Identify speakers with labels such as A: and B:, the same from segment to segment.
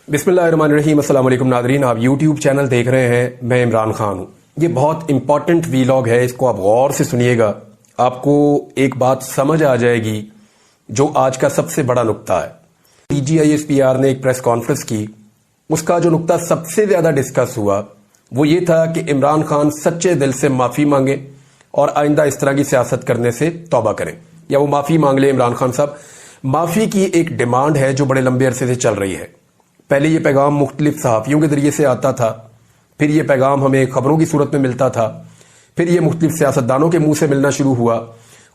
A: बिस्मिल्लाहिर्रहमानिर्रहीम। अस्सलाम वालेकुम नादरीन, आप यूट्यूब चैनल देख रहे हैं। मैं इमरान खान हूँ। ये बहुत इंपॉर्टेंट वीलॉग है, इसको आप गौर से सुनिएगा। आपको एक बात समझ आ जाएगी जो आज का सबसे बड़ा नुक्ता है। TGISPR ने एक प्रेस कॉन्फ्रेंस की, उसका जो नुक्ता सबसे ज्यादा डिस्कस हुआ वो ये था कि इमरान खान सच्चे दिल से माफी मांगे और आइंदा इस तरह की सियासत करने से तौबा करें, या वो माफी मांग ले। इमरान खान साहब, माफी की एक डिमांड है जो बड़े लंबे अरसे से चल रही है। पहले ये पैगाम मुख्तलिफ सहाफ़ियों के जरिए से आता था, फिर ये पैगाम हमें खबरों की सूरत में मिलता था, फिर ये मुख्तलिफ सियासतदानों के मुंह से मिलना शुरू हुआ,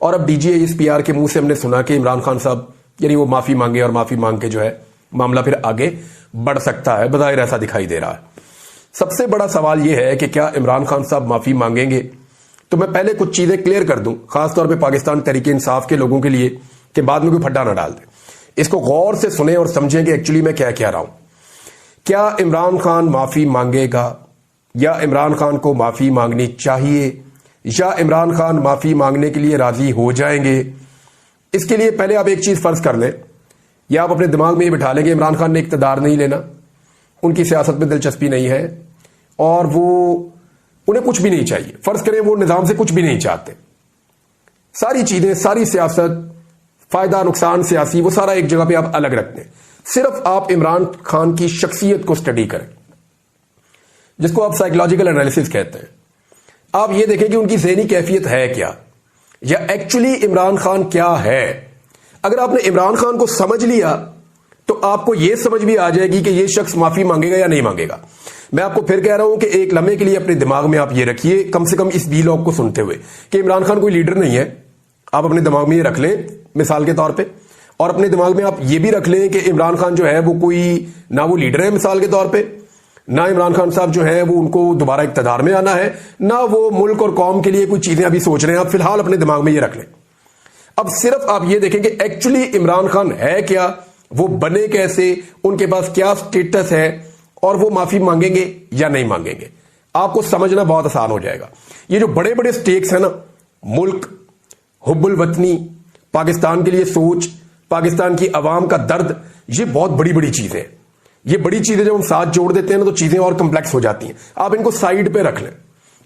A: और अब DGISPR के मुंह से हमने सुना कि इमरान खान साहब यानी वो माफी मांगे और माफी मांग के जो है मामला फिर आगे बढ़ सकता है। बज़ाहिर ऐसा दिखाई दे रहा है। सबसे बड़ा सवाल यह है कि क्या इमरान खान साहब माफी मांगेंगे? तो मैं पहले कुछ चीजें क्लियर कर दूं, खासतौर पर पाकिस्तान तहरीक इंसाफ के लोगों के लिए, कि बाद में कोई फड्डा ना डाल दे। इसको गौर से सुने और समझें कि एक्चुअली मैं क्या कह रहा हूं। क्या इमरान खान माफी मांगेगा, या इमरान खान को माफी मांगनी चाहिए, या इमरान खान माफी मांगने के लिए राजी हो जाएंगे? इसके लिए पहले आप एक चीज फर्ज कर लें, या आप अपने दिमाग में ये बिठा लेंगे इमरान खान ने इख्तियार नहीं लेना, उनकी सियासत में दिलचस्पी नहीं है, और वो उन्हें कुछ भी नहीं चाहिए। फर्ज करें वो निजाम से कुछ भी नहीं चाहते, सारी चीजें, सारी सियासत, फायदा नुकसान सियासी, वो सारा एक जगह पे आप अलग रखते हैं। सिर्फ आप इमरान खान की शख्सियत को स्टडी करें, जिसको आप साइकोलॉजिकल एनालिसिस कहते हैं। आप ये देखें कि उनकी ज़हनी कैफियत है क्या, या एक्चुअली इमरान खान क्या है। अगर आपने इमरान खान को समझ लिया तो आपको यह समझ भी आ जाएगी कि यह शख्स माफी मांगेगा या नहीं मांगेगा। मैं आपको फिर कह रहा हूं कि एक लम्हे के लिए अपने दिमाग में आप ये रखिए, कम से कम इस वीलॉग को सुनते हुए, कि इमरान खान कोई लीडर नहीं है। आप अपने दिमाग में ये रख लें मिसाल के तौर पे, और अपने दिमाग में आप ये भी रख लें कि इमरान खान जो है वो कोई ना वो लीडर है मिसाल के तौर पे, ना इमरान खान साहब जो है वो उनको दोबारा इक्तदार में आना है, ना वो मुल्क और कौम के लिए कुछ चीजें अभी सोच रहे हैं। आप फिलहाल अपने दिमाग में ये रख लें। अब सिर्फ आप ये देखें कि एक्चुअली इमरान खान है क्या, वो बने कैसे, उनके पास क्या स्टेटस है, और वो माफी मांगेंगे या नहीं मांगेंगे। आपको समझना बहुत आसान हो जाएगा। ये जो बड़े बड़े स्टेक्स है ना, मुल्क, हुब्बुल वतनी, पाकिस्तान के लिए सोच, पाकिस्तान की आवाम का दर्द, ये बहुत बड़ी बड़ी चीजें हैं। ये बड़ी चीजें जब हम साथ जोड़ देते हैं ना तो चीजें और कंप्लेक्स हो जाती हैं। आप इनको साइड पे रख लें।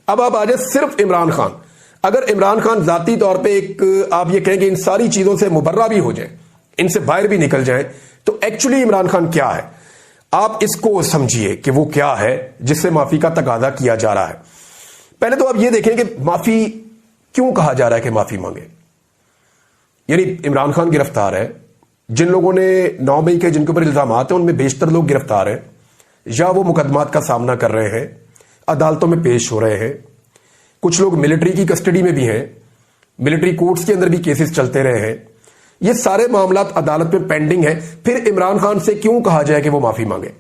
A: अब आप आ जाए सिर्फ इमरान खान। अगर इमरान खान जाती तौर पे एक आप ये कहें कि इन सारी चीजों से मुबर्रा भी हो जाए, इनसे बाहर भी निकल जाए, तो एक्चुअली इमरान खान क्या है, आप इसको समझिए कि वो क्या है जिससे माफी का तकाजा किया जा रहा है। पहले तो आप ये देखें कि माफी क्यों कहा जा रहा है कि माफी मांगे। यानी इमरान खान गिरफ्तार है, जिन लोगों ने 9 मई के जिनके ऊपर इल्जाम हैं उनमें बेशतर लोग गिरफ्तार हैं, या वो मुकदमात का सामना कर रहे हैं, अदालतों में पेश हो रहे हैं। कुछ लोग मिलिट्री की कस्टडी में भी हैं, मिलिट्री कोर्ट्स के अंदर भी केसेस चलते रहे हैं। ये सारे मामला अदालत में पेंडिंग है। फिर इमरान खान से क्यों कहा जाए कि वो माफी मांगे?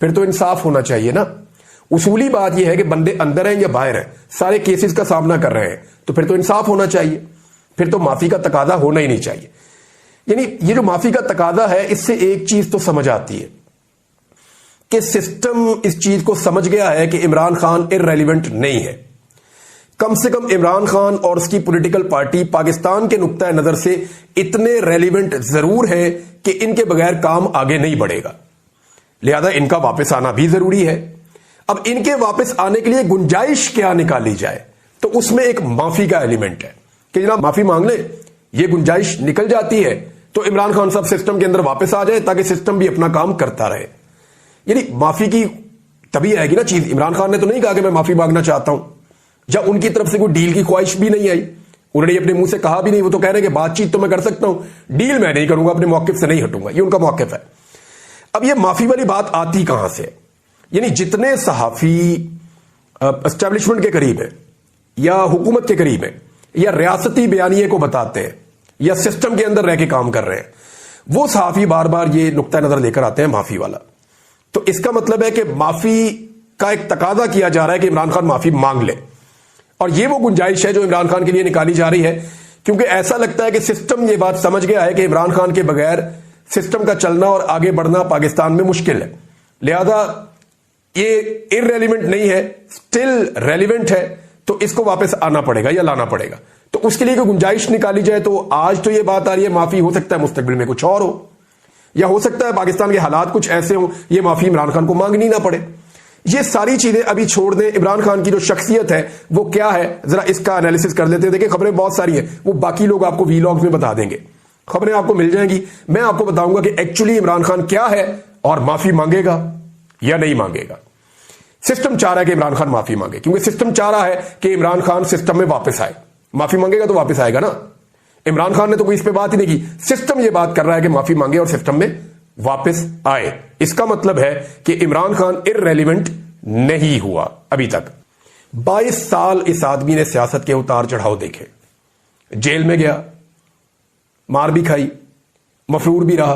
A: फिर तो इंसाफ होना चाहिए ना। उसूली बात यह है कि बंदे अंदर हैं या बाहर हैं, सारे केसेस का सामना कर रहे हैं, तो फिर तो इंसाफ होना चाहिए, फिर तो माफी का तकाजा होना ही नहीं चाहिए। यानी ये जो माफी का तकाजा है, इससे एक चीज तो समझ आती है कि सिस्टम इस चीज को समझ गया है कि इमरान खान इररेलेवेंट नहीं है। कम से कम इमरान खान और उसकी पॉलिटिकल पार्टी पाकिस्तान के नुक्ता नजर से इतने रेलिवेंट जरूर है कि इनके बगैर काम आगे नहीं बढ़ेगा, लिहाजा इनका वापस आना भी जरूरी है। अब इनके वापस आने के लिए गुंजाइश क्या निकाली जाए, तो उसमें एक माफी का एलिमेंट है कि जनाब माफी मांग ले। ये गुंजाइश निकल जाती है तो इमरान खान साहब सिस्टम के अंदर वापस आ जाए, ताकि सिस्टम भी अपना काम करता रहे। यानी माफी की तभी आएगी ना चीज। इमरान खान ने तो नहीं कहा कि मैं माफी मांगना चाहता हूं, जब उनकी तरफ से कोई डील की ख्वाहिश भी नहीं आई, उन्होंने अपने मुंह से कहा भी नहीं। वो तो कह रहे हैं कि बातचीत तो मैं कर सकता हूं, डील मैं नहीं करूंगा, अपने मौकिफ से नहीं हटूंगा। ये उनका मौकिफ है। अब ये माफी वाली बात आती कहां से? यानी जितने सहाफी एस्टेब्लिशमेंट के करीब है, या हुकूमत के करीब है, या रियासती बयानिए को बताते हैं, या सिस्टम के अंदर रह के काम कर रहे हैं, वो सहाफी बार बार ये नुक्ता नजर लेकर आते हैं माफी वाला। तो इसका मतलब है कि माफी का एक तकाजा किया जा रहा है कि इमरान खान माफी मांग ले, और ये वो गुंजाइश है जो इमरान खान के लिए निकाली जा रही है, क्योंकि ऐसा लगता है कि सिस्टम ये बात समझ गया है कि इमरान खान के बगैर सिस्टम का चलना और आगे बढ़ना पाकिस्तान में मुश्किल है। लिहाजा ये इररेलेवेंट नहीं है, स्टिल रेलिवेंट है, तो इसको वापस आना पड़ेगा या लाना पड़ेगा। तो उसके लिए कोई गुंजाइश निकाली जाए। तो आज तो ये बात आ रही है माफी, हो सकता है मुस्तकबिल में कुछ और हो। या हो सकता है पाकिस्तान के हालात कुछ ऐसे हों ये माफी इमरान खान को मांगनी ना पड़े। ये सारी चीजें अभी छोड़ दें, इमरान खान की जो शख्सियत है वो क्या है जरा इसका एनालिसिस कर लेते हैं। देखिए खबरें बहुत सारी हैं, वो बाकी लोग आपको वीलॉग्स में बता देंगे, खबरें आपको मिल जाएंगी। मैं आपको बताऊंगा कि एक्चुअली इमरान खान क्या है और माफी मांगेगा या नहीं मांगेगा। सिस्टम चाह रहा है कि इमरान खान माफी मांगे, क्योंकि सिस्टम चाह रहा है कि इमरान खान सिस्टम में वापस आए। माफी मांगेगा तो वापस आएगा ना। इमरान खान ने तो कोई इस पे बात ही नहीं की, सिस्टम ये बात कर रहा है कि माफी मांगे और सिस्टम में वापस आए। इसका मतलब है कि इमरान खान इररेलेवेंट नहीं हुआ अभी तक। 22 साल इस आदमी ने सियासत के उतार चढ़ाव देखे, जेल में गया, मार भी खाई, मफरूर भी रहा,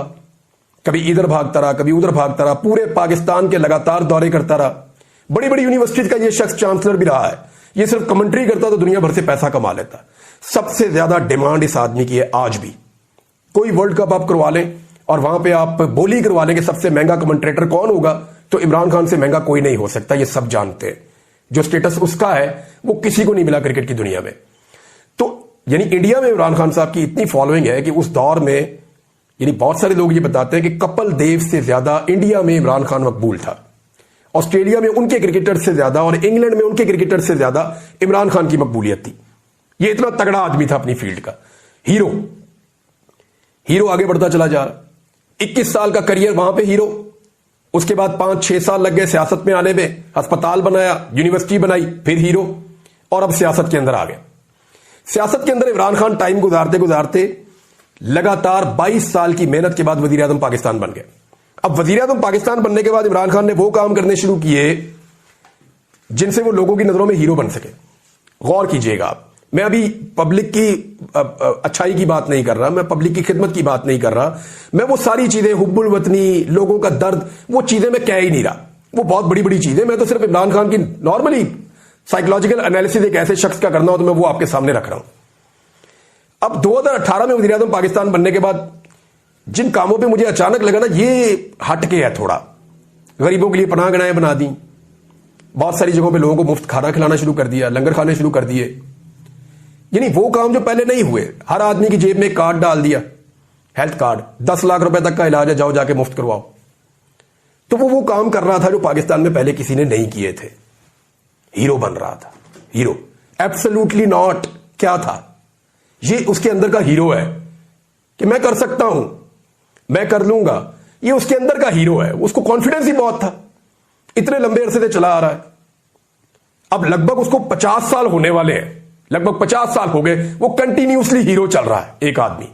A: कभी इधर भागता रहा कभी उधर भागता रहा, पूरे पाकिस्तान के लगातार दौरे करता रहा, बड़ी बड़ी यूनिवर्सिटीज का यह शख्स चांसलर भी रहा है। यह सिर्फ कमेंट्री करता तो दुनिया भर से पैसा कमा लेता। सबसे ज्यादा डिमांड इस आदमी की है आज भी। कोई वर्ल्ड कप आप करवा लें और वहां पे आप बोली करवा लें कि सबसे महंगा कमेंट्रेटर कौन होगा, तो इमरान खान से महंगा कोई नहीं हो सकता। ये सब जानते हैं। जो स्टेटस उसका है वो किसी को नहीं मिला क्रिकेट की दुनिया में। तो यानी इंडिया में इमरान खान साहब की इतनी फॉलोइंग है कि उस दौर में यानी बहुत सारे लोग ये बताते हैं कि कपिल देव से ज्यादा इंडिया में इमरान खान मकबूल था। ऑस्ट्रेलिया में उनके क्रिकेटर से ज्यादा और इंग्लैंड में उनके क्रिकेटर से ज्यादा इमरान खान की मकबूलियत थी। ये इतना तगड़ा आदमी था अपनी फील्ड का, हीरो। हीरो आगे बढ़ता चला जा रहा। 21 साल का करियर वहां पे हीरो। उसके बाद 5-6 साल लग गए सियासत में आने में, अस्पताल बनाया, यूनिवर्सिटी बनाई, फिर हीरो, और अब सियासत के अंदर आ गया। सियासत के अंदर इमरान खान टाइम गुजारते गुजारते लगातार 22 साल की मेहनत के बाद वजीर आजम पाकिस्तान बन गए। अब वजीर आजम पाकिस्तान बनने के बाद इमरान खान ने वो काम करने शुरू किए जिनसे वो लोगों की नजरों में हीरो बन सके। गौर कीजिएगा आप, मैं अभी पब्लिक की अच्छाई की बात नहीं कर रहा, मैं पब्लिक की खिदमत की बात नहीं कर रहा, मैं वो सारी चीजें हुब्बुल वतनी, लोगों का दर्द, वो चीजें मैं कह ही नहीं रहा। वो बहुत बड़ी बड़ी चीजें, मैं तो सिर्फ इमरान खान की नॉर्मली साइकोलॉजिकल एनालिसिस एक ऐसे शख्स का करना हो तो मैं वो आपके सामने रख रहा हूं। अब 2018 में वज़ीर आज़म पाकिस्तान बनने के बाद जिन कामों पे मुझे अचानक लगा ना ये हटके है थोड़ा, गरीबों के लिए पनाहगाहें बना दी, बहुत सारी जगहों पे लोगों को मुफ्त खाना खिलाना शुरू कर दिया, लंगर खाने शुरू कर दिए, यानी वो काम जो पहले नहीं हुए। हर आदमी की जेब में एक कार्ड डाल दिया, हेल्थ कार्ड, 10 लाख रुपए तक का इलाज है, जाओ जाके मुफ्त करवाओ। तो वो काम कर रहा था जो पाकिस्तान में पहले किसी ने नहीं किए थे। हीरो बन रहा था, हीरो। Absolutely not. क्या था ये? उसके अंदर का हीरो है कि मैं कर सकता हूं, मैं कर लूंगा। ये उसके अंदर का हीरो है, उसको कॉन्फिडेंस ही बहुत था, इतने लंबे अरसे से चला आ रहा है। अब लगभग उसको 50 साल होने वाले हैं, लगभग 50 साल हो गए, वो कंटिन्यूसली हीरो चल रहा है। एक आदमी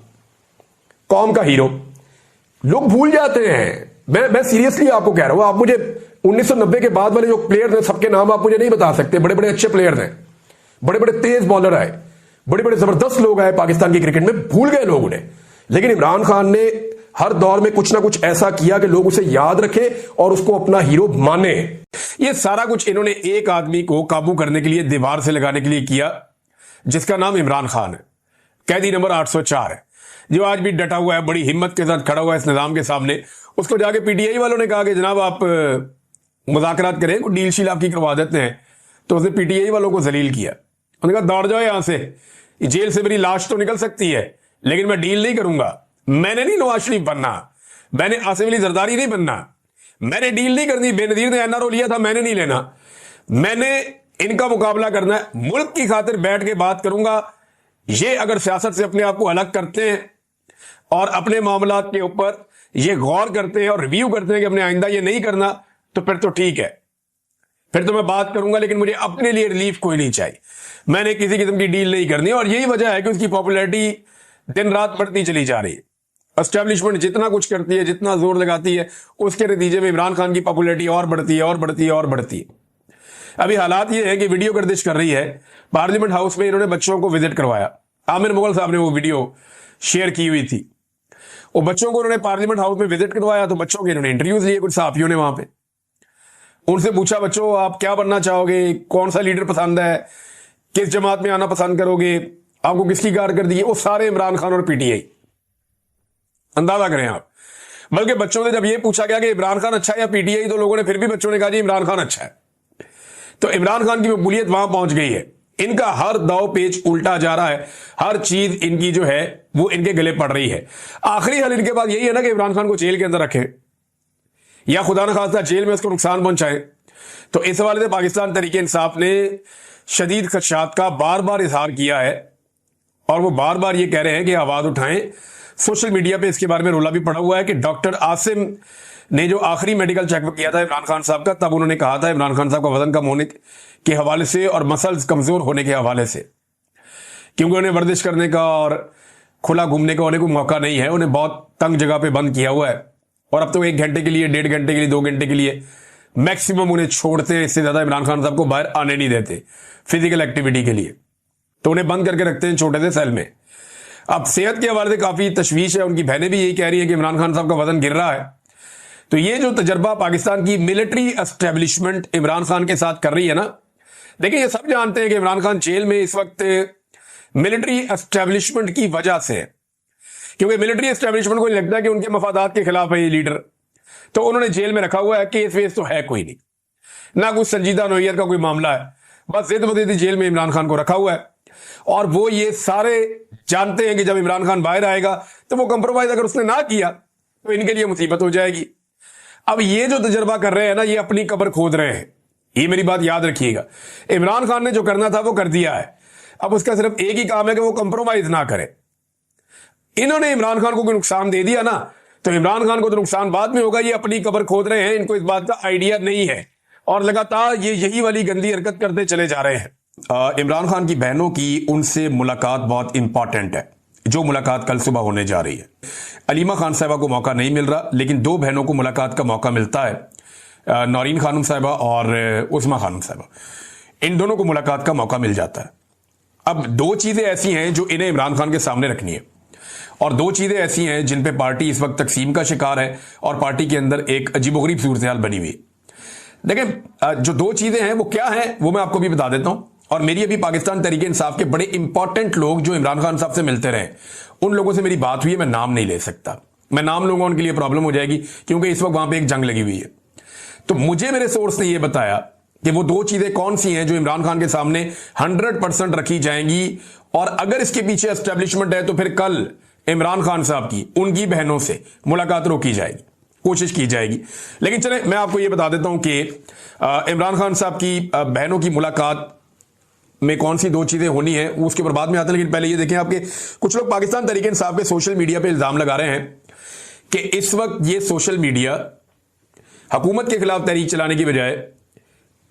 A: कौम का हीरो। लोग भूल जाते हैं, मैं सीरियसली आपको कह रहा हूं। आप मुझे 1990 के बाद वाले जो प्लेयर्स हैं सबके नाम आप मुझे नहीं बता सकते। बड़े बड़े अच्छे प्लेयर्स हैं, बड़े बड़े तेज बॉलर आए, बड़े बड़े जबरदस्त लोग आए पाकिस्तान की क्रिकेट में, भूल गए लोग उन्हें। लेकिन इमरान खान ने हर दौर में कुछ ना कुछ ऐसा किया कि लोग उसे याद रखें और उसको अपना हीरो माने। ये सारा कुछ इन्होंने एक आदमी को काबू करने के लिए, दीवार से लगाने के लिए किया, जिसका नाम इमरान खान है। कैदी नंबर 804 है, जो आज भी डटा हुआ है, बड़ी हिम्मत के साथ खड़ा हुआ है इस निजाम के सामने। उसको जाके पीटीआई वालों ने कहा कि जनाब आप मुज़ाकरात करें, कोई डील शील आपकी करवा देते हैं। तो उसने पीटीआई वालों को जलील किया। उन्होंने कहा दौड़ जाओ यहां से, जेल से मेरी लाश तो निकल सकती है लेकिन मैं डील नहीं करूंगा। मैंने नहीं नवाज शरीफ बनना, मैंने आसिफ अली जरदारी नहीं बनना, मैंने डील नहीं करनी। बेनजीर ने एनआरओ लिया था, मैंने नहीं लेना। मैंने इनका मुकाबला करना है, मुल्क की खातिर बैठ के बात करूंगा। ये अगर सियासत से अपने आप को अलग करते हैं और अपने मामलात के ऊपर ये गौर करते हैं और रिव्यू करते हैं कि अपने आइंदा ये नहीं करना, तो फिर तो ठीक है, फिर तो मैं बात करूंगा, लेकिन मुझे अपने लिए रिलीफ कोई नहीं चाहिए। मैंने किसी किस्म की डील नहीं करनी। और यही वजह है कि उसकी पॉपुलैरिटी दिन रात बढ़ती चली जा रही है। एस्टेब्लिशमेंट जितना कुछ करती है, जितना जोर लगाती है, उसके नतीजे में इमरान खान की पॉपुलैरिटी और बढ़ती है और बढ़ती है और बढ़ती है। अभी हालात ये है कि वीडियो गर्दिश कर रही है। पार्लियामेंट हाउस में इन्होंने बच्चों को विजिट करवाया। आमिर मुगल साहब ने वो वीडियो शेयर की हुई थी। वो बच्चों को उन्होंने पार्लियामेंट हाउस में विजिट करवाया, तो बच्चों के इन्होंने इंटरव्यूज लिए कुछ सहाफियों ने वहां पे। उनसे पूछा, बच्चों आप क्या बनना चाहोगे, कौन सा लीडर पसंद है, किस जमात में आना पसंद करोगे, आपको किसकी कारकर्दगी है? वो सारे इमरान खान और पीटीआई। अंदाजा करें आप। बल्कि बच्चों से जब ये पूछा गया कि इमरान खान अच्छा है या पीटीआई, तो लोगों ने फिर भी बच्चों ने कहा जी इमरान खान अच्छा है। तो इमरान खान की मकबूलियत वहां पहुंच गई है इनका हर दाव पेच उल्टा जा रहा है, हर चीज इनकी जो है वो इनके गले पड़ रही है। आखिरी हल इनके पास यही है ना कि इमरान खान को जेल के अंदर रखें या खुदा न खास्ता जेल में उसको नुकसान पहुंचाए। तो इस हवाले से पाकिस्तान तहरीक इंसाफ ने शदीद खदशात का बार बार इजहार किया है और वो बार बार ये कह रहे हैं कि आवाज उठाएं। सोशल मीडिया पे इसके बारे में रोला भी पड़ा हुआ है कि डॉक्टर आसिम ने जो आखिरी मेडिकल चेकअप किया था इमरान खान साहब का, तब उन्होंने कहा था इमरान खान साहब का वजन कम होने के हवाले से और मसल्स कमजोर होने के हवाले से, क्योंकि उन्हें वर्जिश करने का और खुला घूमने का उन्हें कोई मौका नहीं है, उन्हें बहुत तंग जगह पे बंद किया हुआ है और अब तो 1 घंटे के लिए, 1.5 घंटे के लिए, 2 घंटे के लिए मैक्सिमम उन्हें छोड़ते हैं। इससे ज्यादा इमरान खान साहब को बाहर आने नहीं देते फिजिकल एक्टिविटी के लिए, तो उन्हें बंद करके रखते हैं छोटे से सेल में। अब सेहत के हवाले से काफी तशवीश है, उनकी बहनें भी यही कह रही है कि इमरान खान साहब का वजन गिर रहा है। तो ये जो तजर्बा पाकिस्तान की मिलिट्री एस्टेब्लिशमेंट इमरान खान के साथ कर रही है ना, देखिए ये सब जानते हैं कि इमरान खान जेल में इस वक्त मिलिट्री एस्टेब्लिशमेंट की वजह से, क्योंकि मिलिट्री एस्टेब्लिशमेंट को लगता है कि उनके मफादात के खिलाफ है ये लीडर, तो उन्होंने जेल में रखा हुआ है। केस वेस तो है कोई नहीं, ना कुछ संजीदा नोयत का कोई मामला है, बस जिद बदीदी जेल में इमरान खान को रखा हुआ है। और वो ये सारे जानते हैं कि जब इमरान खान बाहर आएगा तो वो कंप्रोमाइज अगर उसने ना किया तो इनके लिए मुसीबत हो जाएगी। अब ये जो तजर्बा कर रहे हैं ना, ये अपनी कब्र खोद रहे हैं, ये मेरी बात याद रखिएगा। इमरान खान ने जो करना था वो कर दिया है, अब उसका सिर्फ एक ही काम है कि वो कंप्रोमाइज ना करे। इन्होंने इमरान खान को कोई नुकसान दे दिया ना, तो इमरान खान को तो नुकसान बाद में होगा। ये अपनी कब्र खोद रहे हैं, इनको इस बात का आइडिया नहीं है और लगातार ये यही वाली गंदी हरकत करते चले जा रहे हैं। इमरान खान की बहनों की उनसे मुलाकात बहुत इंपॉर्टेंट है, जो मुलाकात कल सुबह होने जा रही है। अलीमा खान साहिबा को मौका नहीं मिल रहा, लेकिन 2 बहनों को मुलाकात का मौका मिलता है, नौरीन खानम साहिबा और उस्मा खानम साहिबा। इन दोनों को मुलाकात का मौका मिल जाता है। अब 2 चीजें ऐसी हैं जो इन्हें इमरान खान के सामने रखनी है और 2 चीजें ऐसी हैं जिन पे पार्टी इस वक्त तकसीम का शिकार है और पार्टी के अंदर एक अजीबोगरीब सूरत हाल बनी हुई है। देखिए जो 2 चीजें हैं वो क्या है वो मैं आपको भी बता देता हूं। और मेरी अभी पाकिस्तान तहरीक इंसाफ के बड़े इंपॉर्टेंट लोग जो इमरान खान साहब से मिलते रहे, उन लोगों से मेरी बात हुई है, मैं नाम नहीं ले सकता। मैं नाम लूंगा उनके लिए प्रॉब्लम हो जाएगी, क्योंकि इस वक्त वहां पे एक जंग लगी हुई है। तो मुझे मेरे सोर्स ने यह बताया कि वो 2 चीजें कौन सी हैं जो इमरान खान के सामने 100% रखी जाएंगी, और अगर इसके पीछे एस्टेब्लिशमेंट है तो फिर कल इमरान खान साहब की उनकी बहनों से मुलाकात रोकी जाएगी, कोशिश की जाएगी। लेकिन चले मैं आपको यह बता देता हूं कि इमरान खान साहब की बहनों की मुलाकात में कौन सी 2 चीजें होनी है उसके ऊपर बाद में आते हैं। लेकिन पहले ये देखें, आपके कुछ लोग पाकिस्तान तहरीक इंसाफ पे सोशल मीडिया पे इल्जाम लगा रहे हैं कि इस वक्त ये सोशल मीडिया हुकूमत के खिलाफ तहरीक चलाने की बजाय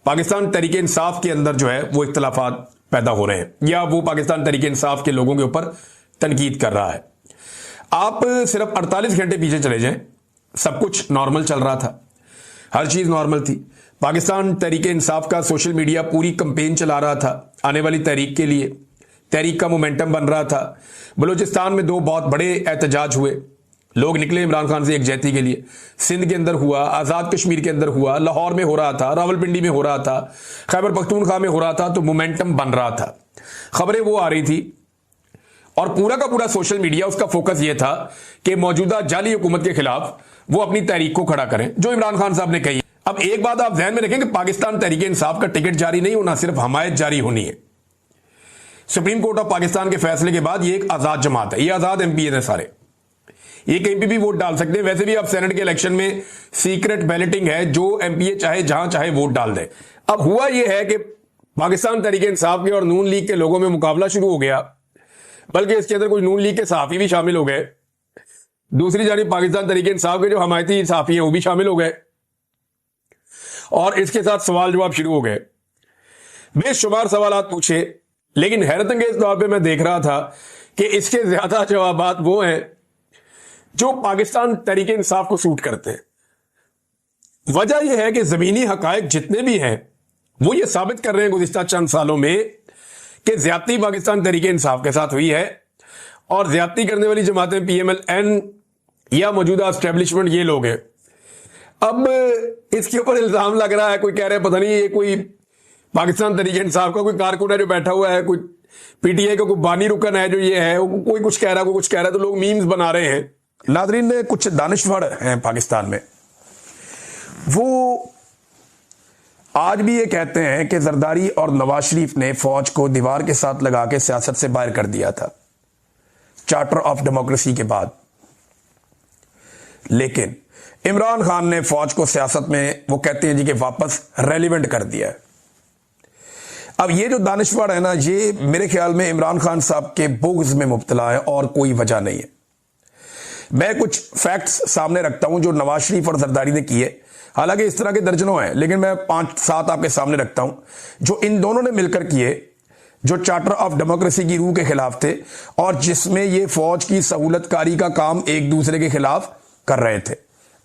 A: पाकिस्तान तहरीक इंसाफ के अंदर जो है वो इख्तलाफात पैदा हो रहे हैं, या वो पाकिस्तान तहरीक इंसाफ के लोगों के ऊपर तनकीद कर रहा है। आप सिर्फ 48 घंटे पीछे चले जाएं, सब कुछ नॉर्मल चल रहा था, हर चीज नॉर्मल थी। पाकिस्तान तहरीक इंसाफ का सोशल मीडिया पूरी कंपेन चला रहा था आने वाली तहरीक के लिए, तहरीक का मोमेंटम बन रहा था। बलूचिस्तान में 2 बहुत बड़े एहतजाज हुए, लोग निकले इमरान खान से एकजहती के लिए। सिंध के अंदर हुआ, आजाद कश्मीर के अंदर हुआ, लाहौर में हो रहा था, रावलपिंडी में हो रहा था, खैबर पख्तूनख्वा में हो रहा था, तो मोमेंटम बन रहा था, खबरें वो आ रही थी और पूरा का पूरा सोशल मीडिया उसका फोकस ये था कि मौजूदा जाली हुकूमत के खिलाफ वो अपनी तहरीक को खड़ा करें, जो इमरान खान साहब ने कही। अब एक बात आप ध्यान में रखें कि पाकिस्तान तहरीक इंसाफ का टिकट जारी नहीं होना, सिर्फ हमायत जारी होनी है। सुप्रीम कोर्ट ऑफ पाकिस्तान के फैसले के बाद ये एक आजाद जमात है, ये आजाद एमपीए है सारे, ये कहीं पे भी वोट डाल सकते हैं। वैसे भी अब सेनेट के इलेक्शन में सीक्रेट बैलेटिंग है, जो एमपीए चाहे जहां चाहे वोट डाल दे। अब हुआ यह है कि पाकिस्तान तहरीक इंसाफ के और नून लीग के लोगों में मुकाबला शुरू हो गया, बल्कि इसके अंदर कुछ नून लीग के सहाफी भी शामिल हो गए, दूसरी जानिब पाकिस्तान तहरीक इंसाफ के जो हमायती सहाफी हैं वो भी शामिल हो गए और इसके साथ सवाल जवाब शुरू हो गए। बेशुमार सवालात पूछे, लेकिन हैरत अंगेज तौर पे मैं देख रहा था कि इसके ज्यादा जवाबात वो हैं जो पाकिस्तान तहरीक इंसाफ को सूट करते हैं। वजह यह है कि जमीनी हकायक जितने भी हैं वो ये साबित कर रहे हैं गुज़िश्ता चंद सालों में कि ज्यादती पाकिस्तान तहरीक इंसाफ के साथ हुई है और ज्यादती करने वाली जमातें PMLN या मौजूदा एस्टेब्लिशमेंट ये लोग हैं। अब इसके ऊपर इल्जाम लग रहा है, कोई कह रहे हैं पता नहीं ये कोई पाकिस्तान तहरीक इंसाफ का कोई कारकुन है जो बैठा हुआ है, कोई PTI का कोई बानी रुकन है जो ये है, कोई कुछ कह रहा है, कोई कुछ कह रहा है, तो लोग मीम्स बना रहे हैं। नादरीन ने कुछ दानिश्वर हैं पाकिस्तान में, वो आज भी ये कहते हैं कि जरदारी और नवाज शरीफ ने फौज को दीवार के साथ लगा के सियासत से बाहर कर दिया था चार्टर ऑफ डेमोक्रेसी के बाद। लेकिन इमरान खान ने फौज को सियासत में, वो कहते हैं जी कि वापस रेलिवेंट कर दिया है। अब ये जो दानिश्वर है ना, ये मेरे ख्याल में इमरान खान साहब के बुग़्ज़ में मुब्तला है और कोई वजह नहीं है। मैं कुछ फैक्ट्स सामने रखता हूं जो नवाज शरीफ और जरदारी ने किए, हालांकि इस तरह के दर्जनों हैं, लेकिन मैं 5-7 आपके सामने रखता हूं जो इन दोनों ने मिलकर किए, जो चार्टर ऑफ डेमोक्रेसी की रूह के खिलाफ थे और जिसमें ये फौज की सहूलतकारी का काम एक दूसरे के खिलाफ कर रहे थे।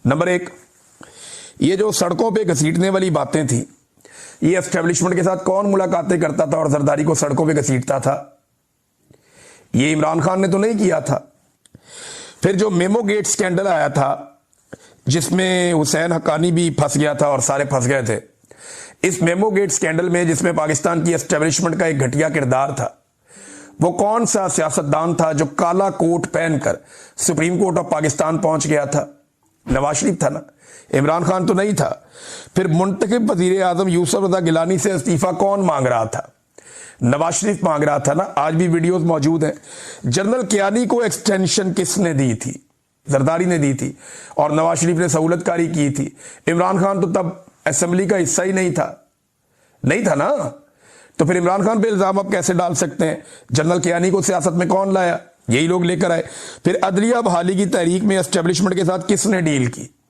A: नंबर 1, ये जो सड़कों पे घसीटने वाली बातें थी, ये एस्टेब्लिशमेंट के साथ कौन मुलाकातें करता था और जरदारी को सड़कों पे घसीटता था? ये इमरान खान ने तो नहीं किया था। फिर जो मेमो गेट स्कैंडल आया था जिसमें हुसैन हक्कानी भी फंस गया था और सारे फंस गए थे, इस मेमो गेट स्कैंडल में जिसमें पाकिस्तान की एस्टेब्लिशमेंट का एक घटिया किरदार था, वो कौन सा सियासतदान था जो काला कोट पहनकर सुप्रीम कोर्ट ऑफ पाकिस्तान पहुंच गया था? नवाज शरीफ था ना, इमरान खान तो नहीं था। फिर मुंतखब वजीर आजम यूसुफ रजा गिलानी से इस्तीफा कौन मांग रहा था? नवाज शरीफ मांग रहा था ना। आज भी वीडियोस मौजूद हैं। जनरल कियानी को एक्सटेंशन किसने दी थी? जरदारी ने दी थी और नवाज शरीफ ने सहूलतकारी की थी। इमरान खान तो तब असेंबली का हिस्सा ही नहीं था ना। तो फिर इमरान खान पे इल्जाम आप कैसे डाल सकते हैं? जनरल कियानी को सियासत में कौन लाया? यही लोग लेकर आए। फिर अदलिया बहाली की तहरीक में एस्टेब्लिशमेंट के साथ किसने डील की?